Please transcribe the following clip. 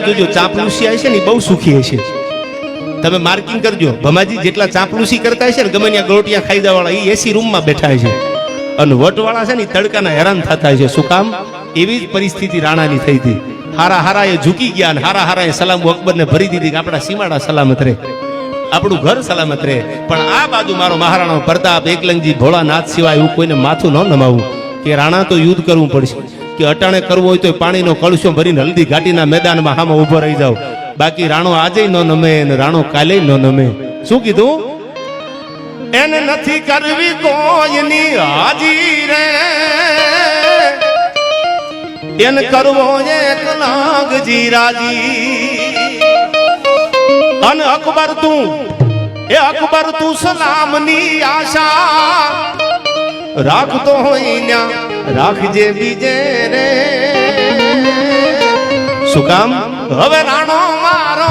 જોજો ચાપલુસી છે ને બહુ સુખી હશે. તમે માર્કિંગ કરજો, ભમાજી જેટલા ચાપલુસી કરતા હશે ને ગમે ત્યાં ગરોટિયા ખાઈ દેવાળા એ એસી રૂમમાં બેઠા છે, અને વટવાળા છે ને તડકાના હેરાન થતા છે. શું કામ? એવી જ પરિસ્થિતિ રાણાની થઈ હતી. હારા હારા એ ઝૂકી ગયા ને હારા હારા એ સલામ અકબરને ભરી દીધી કે આપણા સીમાડા સલામત રહે, આપણું ઘર સલામત રહે. પણ આ બાજુ મારો મહારાણો પ્રતાપ એકલંગજી ભોળાનાથ સિવાય એવું કોઈને માથું ન નમાવું કે રાણા તો યુદ્ધ કરવું પડશે, કે અટાણે કરવું હોય તો પાણીનો કળશો ભરીને હલ્દી ઘાટીના મેદાનમાં હામાં ઉભો રહી જાવ. બાકી રાણો આજે ન નમે ને રાણો કાલે ન નમે. શું કીધું? એને નથી કરવી કોઈની હાજી રે, એને કરવો એક નાગજી રાજી. અને અકબર તું સલામની આશા રાખતો હોય ન્યા રાખજે બીજે રે. શું કામ? હવે રાણો મારો